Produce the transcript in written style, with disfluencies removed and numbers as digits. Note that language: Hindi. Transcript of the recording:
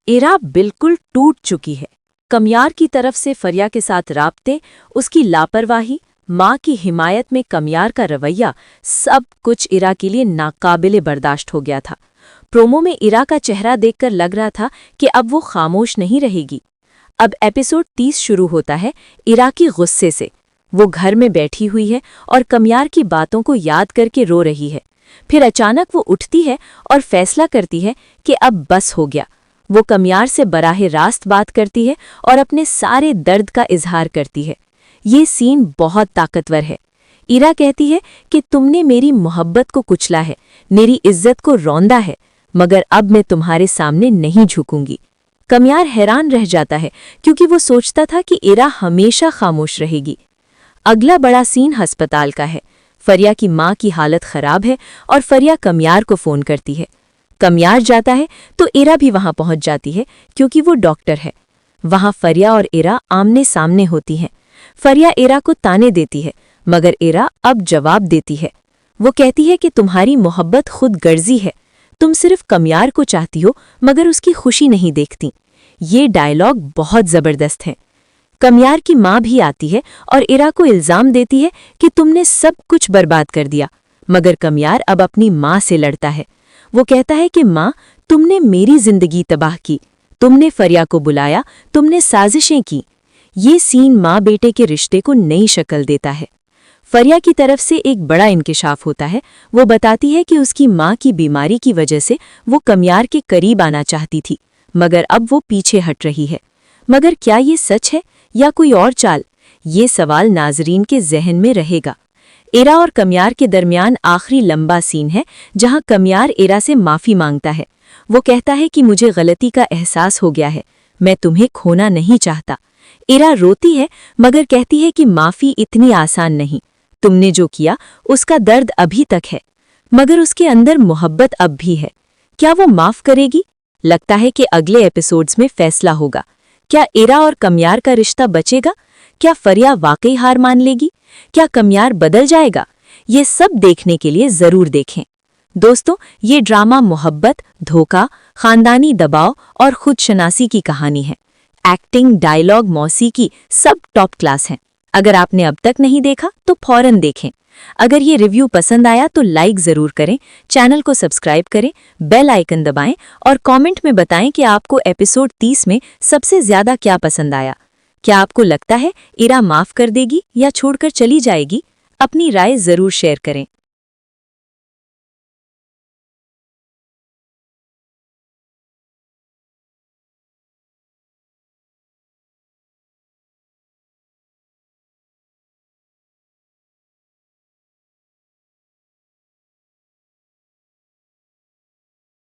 इरा बिल्कुल टूट चुकी है। कमियार की तरफ से फरिया के साथ राब्ते, उसकी लापरवाही, माँ की हिमायत में कमियार का रवैया, सब कुछ इरा के लिए नाकाबिले बर्दाश्त हो गया था। प्रोमो में इरा का चेहरा देखकर लग रहा था कि अब वो खामोश नहीं रहेगी। अब एपिसोड 30 शुरू होता है इरा की गुस्से से। वो घर में बैठी हुई है और कमियार की बातों को याद करके रो रही है। फिर अचानक वो उठती है और फैसला करती है कि अब बस हो गया। वो कमियार से बराहे रास्त बात करती है और अपने सारे दर्द का इजहार करती है। ये सीन बहुत ताकतवर है। इरा कहती है कि तुमने मेरी मोहब्बत को कुचला है, मेरी इज्जत को रौंदा है, मगर अब मैं तुम्हारे सामने नहीं झुकूंगी। कमियार हैरान रह जाता है क्योंकि वो सोचता था कि इरा हमेशा खामोश रहेगी। अगला बड़ा सीन अस्पताल का है। फरिया की माँ की हालत खराब है और फरिया कमियार को फोन करती है। कमियार जाता है तो इरा भी वहां पहुंच जाती है क्योंकि वो डॉक्टर है। वहां फरिया और इरा आमने सामने होती हैं। फरिया इरा को ताने देती है, मगर इरा अब जवाब देती है। वो कहती है कि तुम्हारी मोहब्बत खुद गर्जी है, तुम सिर्फ कमियार को चाहती हो मगर उसकी खुशी नहीं देखती। ये डायलॉग बहुत जबरदस्त है। कमियार की माँ भी आती है और इरा को इल्जाम देती है कि तुमने सब कुछ बर्बाद कर दिया, मगर कमियार अब अपनी माँ से लड़ता है। वो कहता है कि माँ, तुमने मेरी जिंदगी तबाह की, तुमने फरिया को बुलाया, तुमने साजिशें की। ये सीन माँ बेटे के रिश्ते को नई शक्ल देता है। फरिया की तरफ से एक बड़ा इंकिशाफ होता है। वो बताती है कि उसकी माँ की बीमारी की वजह से वो कमियार के करीब आना चाहती थी, मगर अब वो पीछे हट रही है। मगर क्या ये सच है या कोई और चाल? ये सवाल नाजरीन के जहन में रहेगा। इरा और कमियार के दरमियान आखिरी लंबा सीन है जहां कमियार इरा से माफ़ी मांगता है। वो कहता है कि मुझे गलती का एहसास हो गया है, मैं तुम्हें खोना नहीं चाहता। इरा रोती है मगर कहती है कि माफ़ी इतनी आसान नहीं, तुमने जो किया उसका दर्द अभी तक है, मगर उसके अंदर मोहब्बत अब भी है। क्या वो माफ़ करेगी? लगता है कि अगले एपिसोड्स में फैसला होगा। क्या इरा और कमियार का रिश्ता बचेगा? क्या फरिया वाकई हार मान लेगी? क्या कमियार बदल जाएगा? ये सब देखने के लिए जरूर देखें। दोस्तों, ये ड्रामा मोहब्बत, धोखा, खानदानी दबाव और खुदशनासी की कहानी है। एक्टिंग, डायलॉग, मौसीकी सब टॉप क्लास हैं। अगर आपने अब तक नहीं देखा तो फौरन देखें। अगर ये रिव्यू पसंद आया तो लाइक ज़रूर करें, चैनल को सब्सक्राइब करें, बेल आइकन दबाएं और कमेंट में बताएं कि आपको एपिसोड 30 में सबसे ज़्यादा क्या पसंद आया। क्या आपको लगता है इरा माफ़ कर देगी या छोड़कर चली जाएगी? अपनी राय ज़रूर शेयर करें।